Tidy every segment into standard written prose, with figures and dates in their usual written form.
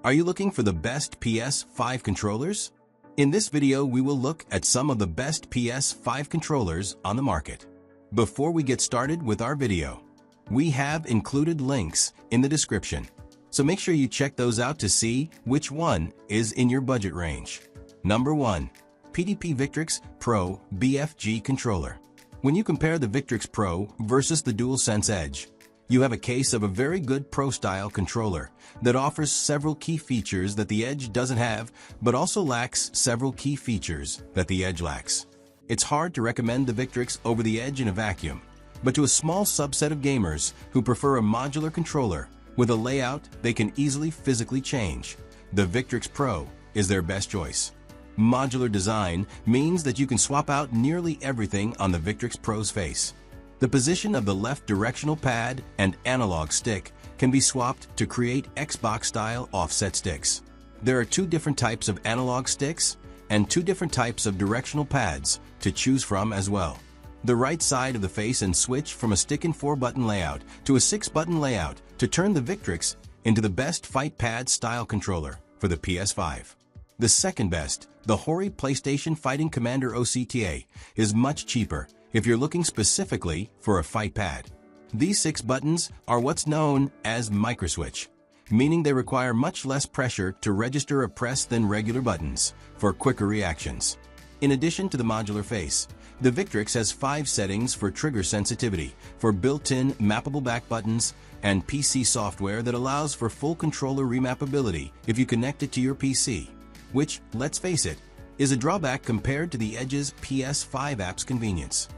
Are you looking for the best PS5 controllers? In this video, we will look at some of the best PS5 controllers on the market. Before we get started with our video, we have included links in the description, so make sure you check those out to see which one is in your budget range. Number 1. PDP Victrix Pro BFG Controller. When you compare the Victrix Pro versus the DualSense Edge, you have a case of a very good Pro-style controller that offers several key features that the Edge doesn't have, but also lacks several key features that the Edge lacks. It's hard to recommend the Victrix over the Edge in a vacuum, but to a small subset of gamers who prefer a modular controller with a layout they can easily physically change, the Victrix Pro is their best choice. Modular design means that you can swap out nearly everything on the Victrix Pro's face. The position of the left directional pad and analog stick can be swapped to create Xbox-style offset sticks. There are two different types of analog sticks and two different types of directional pads to choose from as well. The right side of the face and switch from a stick and 4-button layout to a 6-button layout to turn the Victrix into the best fight pad style controller for the PS5. The second best, the Hori PlayStation Fighting Commander OCTA, is much cheaper if you're looking specifically for a fight pad. These 6 buttons are what's known as microswitch, meaning they require much less pressure to register a press than regular buttons for quicker reactions. In addition to the modular face, the Victrix has 5 settings for trigger sensitivity, for built-in mappable back buttons, and PC software that allows for full controller remappability if you connect it to your PC, which, let's face it, is a drawback compared to the Edge's PS5 app's convenience.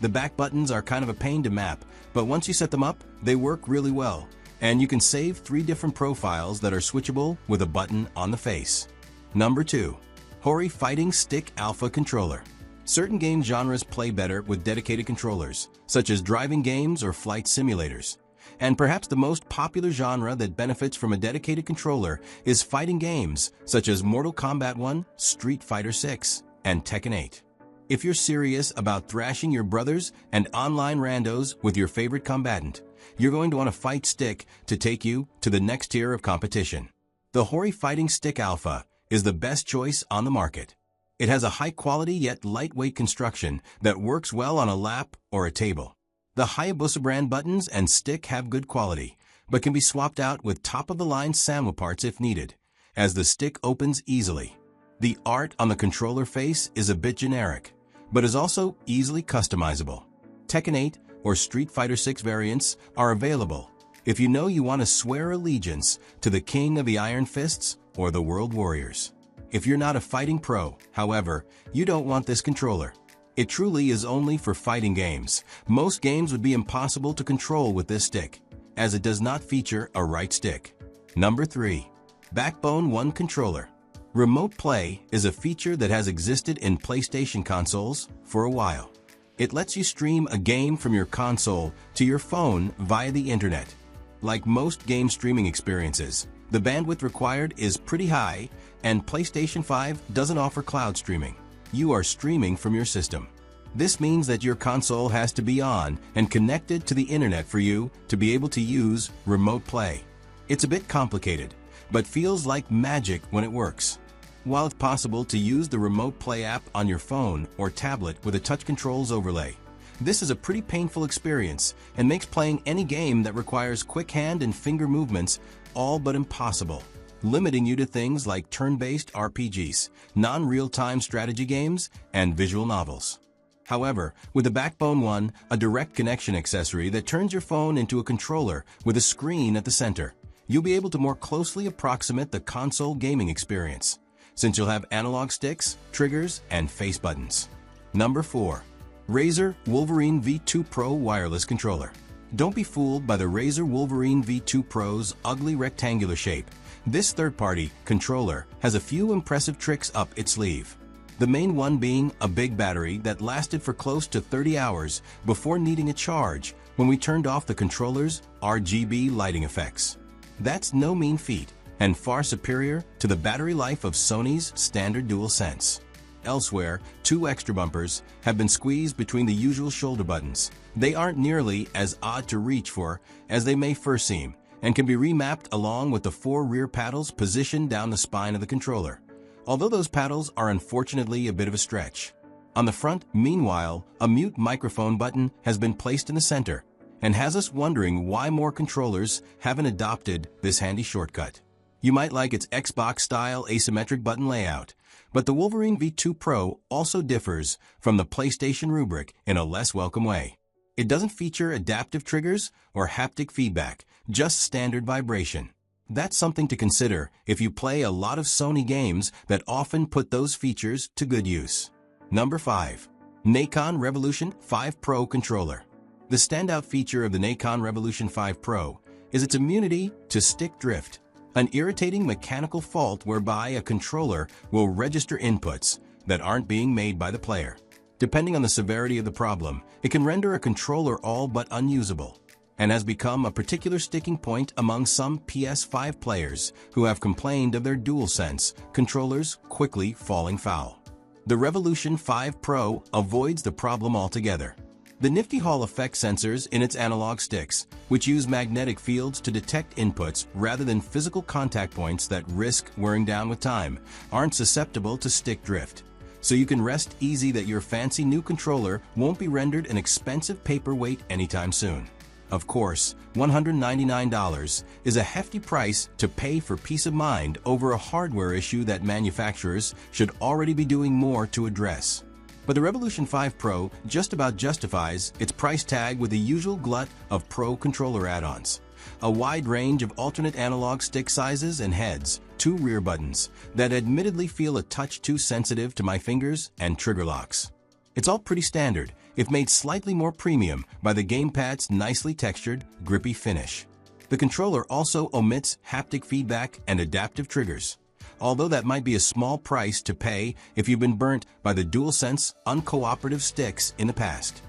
The back buttons are kind of a pain to map, but once you set them up, they work really well, and you can save 3 different profiles that are switchable with a button on the face. Number 2. Hori Fighting Stick Alpha Controller. Certain game genres play better with dedicated controllers, such as driving games or flight simulators. And perhaps the most popular genre that benefits from a dedicated controller is fighting games, such as Mortal Kombat 1, Street Fighter 6, and Tekken 8. If you're serious about thrashing your brothers and online randos with your favorite combatant, you're going to want a fight stick to take you to the next tier of competition. The Hori Fighting Stick Alpha is the best choice on the market. It has a high-quality yet lightweight construction that works well on a lap or a table. The Hayabusa brand buttons and stick have good quality, but can be swapped out with top-of-the-line Sanwa parts if needed, as the stick opens easily. The art on the controller face is a bit generic, but is also easily customizable. Tekken 8 or Street Fighter 6 variants are available if you know you want to swear allegiance to the King of the Iron Fists or the World Warriors. If you're not a fighting pro, however, you don't want this controller. It truly is only for fighting games. Most games would be impossible to control with this stick, as it does not feature a right stick. Number 3. Backbone 1 Controller. Remote play is a feature that has existed in PlayStation consoles for a while. It lets you stream a game from your console to your phone via the internet. Like most game streaming experiences, the bandwidth required is pretty high, and PlayStation 5 doesn't offer cloud streaming. You are streaming from your system. This means that your console has to be on and connected to the internet for you to be able to use remote play. It's a bit complicated, but feels like magic when it works. While it's possible to use the remote play app on your phone or tablet with a touch controls overlay, this is a pretty painful experience and makes playing any game that requires quick hand and finger movements all but impossible, limiting you to things like turn-based RPGs, non-real-time strategy games, and visual novels. However, with the Backbone 1, a direct connection accessory that turns your phone into a controller with a screen at the center, you'll be able to more closely approximate the console gaming experience, since you'll have analog sticks, triggers, and face buttons. Number 4. Razer Wolverine V2 Pro Wireless Controller. Don't be fooled by the Razer Wolverine V2 Pro's ugly rectangular shape. This third-party controller has a few impressive tricks up its sleeve. The main one being a big battery that lasted for close to 30 hours before needing a charge when we turned off the controller's RGB lighting effects. That's no mean feat, and far superior to the battery life of Sony's standard DualSense. Elsewhere, 2 extra bumpers have been squeezed between the usual shoulder buttons. They aren't nearly as odd to reach for as they may first seem, and can be remapped along with the 4 rear paddles positioned down the spine of the controller, although those paddles are unfortunately a bit of a stretch. On the front, meanwhile, a mute microphone button has been placed in the center and has us wondering why more controllers haven't adopted this handy shortcut. You might like its Xbox-style asymmetric button layout, but the Wolverine V2 Pro also differs from the PlayStation rubric in a less welcome way. It doesn't feature adaptive triggers or haptic feedback, just standard vibration. That's something to consider if you play a lot of Sony games that often put those features to good use. Number 5. Nacon Revolution 5 Pro Controller. The standout feature of the Nacon Revolution 5 Pro is its immunity to stick drift, an irritating mechanical fault whereby a controller will register inputs that aren't being made by the player. Depending on the severity of the problem, it can render a controller all but unusable, and has become a particular sticking point among some PS5 players who have complained of their DualSense controllers quickly falling foul. The Revolution 5 Pro avoids the problem altogether. The nifty Hall effect sensors in its analog sticks, which use magnetic fields to detect inputs rather than physical contact points that risk wearing down with time, aren't susceptible to stick drift. So you can rest easy that your fancy new controller won't be rendered an expensive paperweight anytime soon. Of course, $199 is a hefty price to pay for peace of mind over a hardware issue that manufacturers should already be doing more to address. But the Revolution 5 Pro just about justifies its price tag with the usual glut of Pro controller add-ons. A wide range of alternate analog stick sizes and heads, 2 rear buttons that admittedly feel a touch too sensitive to my fingers, and trigger locks. It's all pretty standard, if made slightly more premium by the Gamepad's nicely textured, grippy finish. The controller also omits haptic feedback and adaptive triggers, although that might be a small price to pay if you've been burnt by the DualSense uncooperative sticks in the past.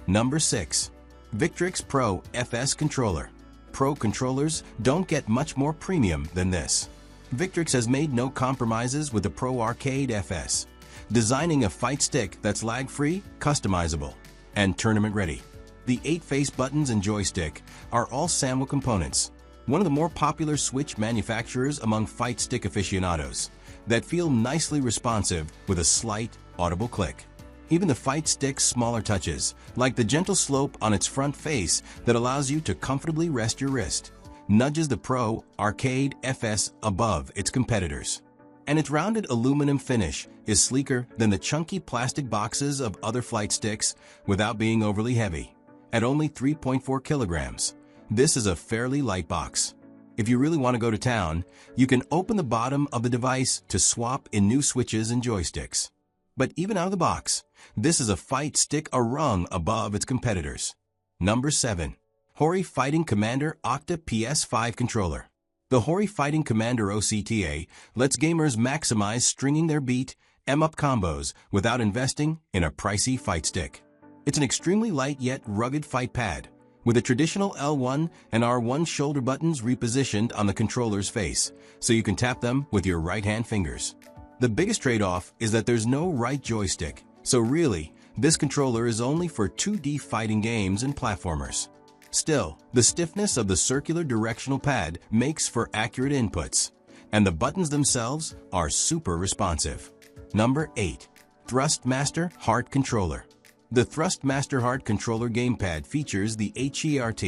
Number 6. Victrix Pro FS Controller. Pro controllers don't get much more premium than this. Victrix has made no compromises with the Pro Arcade FS, designing a fight stick that's lag-free, customizable, and tournament-ready. The 8-face buttons and joystick are all SAMWA components, one of the more popular Switch manufacturers among fight stick aficionados, that feel nicely responsive with a slight, audible click. Even the fight stick's smaller touches, like the gentle slope on its front face that allows you to comfortably rest your wrist, nudges the Pro Arcade FS above its competitors. And its rounded aluminum finish is sleeker than the chunky plastic boxes of other flight sticks without being overly heavy. At only 3.4 kilograms, this is a fairly light box. If you really want to go to town, you can open the bottom of the device to swap in new switches and joysticks. But even out of the box, this is a fight stick a rung above its competitors. Number 7. Hori Fighting Commander OCTA PS5 Controller. The Hori Fighting Commander OCTA lets gamers maximize stringing their beat, M-up combos without investing in a pricey fight stick. It's an extremely light yet rugged fight pad, with a traditional L1 and R1 shoulder buttons repositioned on the controller's face, so you can tap them with your right-hand fingers. The biggest trade-off is that there's no right joystick, so really, this controller is only for 2D fighting games and platformers. Still, the stiffness of the circular directional pad makes for accurate inputs, and the buttons themselves are super responsive. Number 8. Thrustmaster HEART Controller. The Thrustmaster HEART Controller Gamepad features the HEART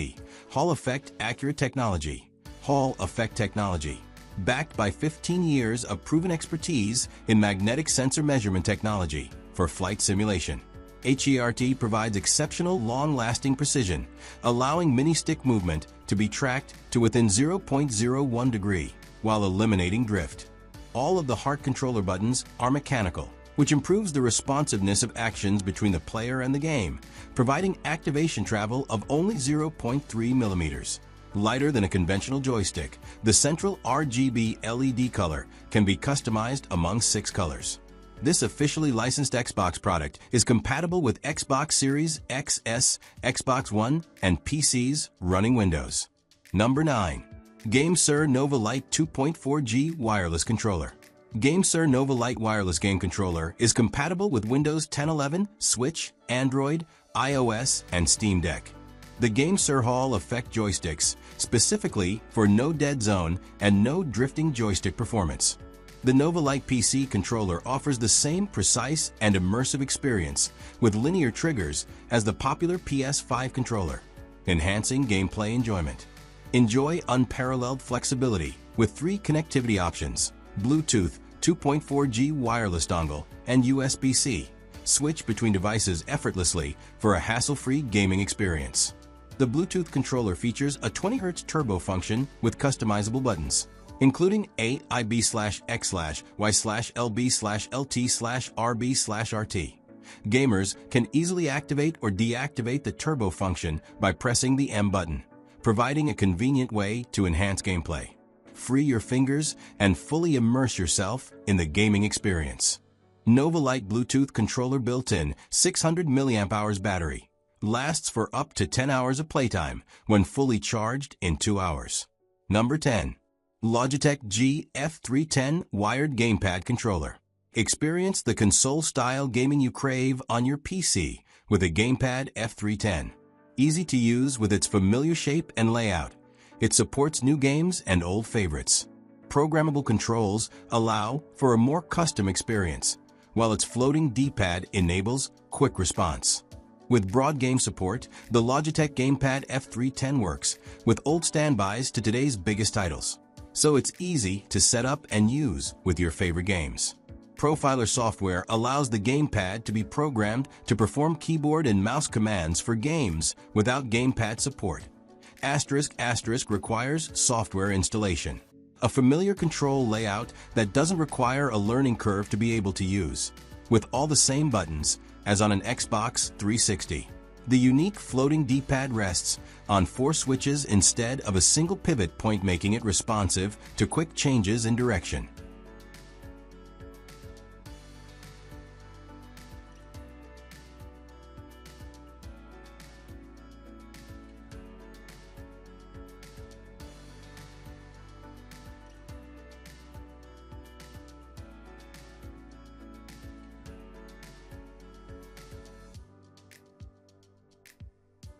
Hall Effect Accurate Technology, backed by 15 years of proven expertise in magnetic sensor measurement technology for flight simulation. HEART provides exceptional long-lasting precision, allowing mini-stick movement to be tracked to within 0.01 degree while eliminating drift. All of the HEART controller buttons are mechanical, which improves the responsiveness of actions between the player and the game, providing activation travel of only 0.3 millimeters. Lighter than a conventional joystick, the central RGB LED color can be customized among 6 colors. This officially licensed Xbox product is compatible with Xbox Series XS, Xbox One, and PCs running Windows. Number 9. GameSir Nova Lite 2.4G Wireless Controller. GameSir Nova Lite Wireless Game Controller is compatible with Windows 10, 11, Switch, Android, iOS, and Steam Deck. The GameSir Hall Effect joysticks, specifically for no dead zone and no drifting joystick performance. The Lite PC controller offers the same precise and immersive experience with linear triggers as the popular PS5 controller, enhancing gameplay enjoyment. Enjoy unparalleled flexibility with 3 connectivity options: Bluetooth, 2.4G wireless dongle, and USB-C. Switch between devices effortlessly for a hassle-free gaming experience. The Bluetooth controller features a 20 Hz turbo function with customizable buttons, including A, IB/X/Y/LB/LT/RB/RT. Gamers can easily activate or deactivate the turbo function by pressing the M button, providing a convenient way to enhance gameplay. Free your fingers and fully immerse yourself in the gaming experience. Lite Bluetooth controller built-in 600 mAh battery. Lasts for up to 10 hours of playtime when fully charged in 2 hours. Number 10. Logitech G F310 Wired Gamepad Controller. Experience the console-style gaming you crave on your PC with a Gamepad F310. Easy to use with its familiar shape and layout. It supports new games and old favorites. Programmable controls allow for a more custom experience, while its floating D-pad enables quick response. With broad game support, the Logitech Gamepad F310 works with old standbys to today's biggest titles, so it's easy to set up and use with your favorite games. Profiler software allows the gamepad to be programmed to perform keyboard and mouse commands for games without gamepad support. *** requires software installation. A familiar control layout that doesn't require a learning curve to be able to use, with all the same buttons as on an Xbox 360. The unique floating D-pad rests on 4 switches instead of a single pivot point, making it responsive to quick changes in direction.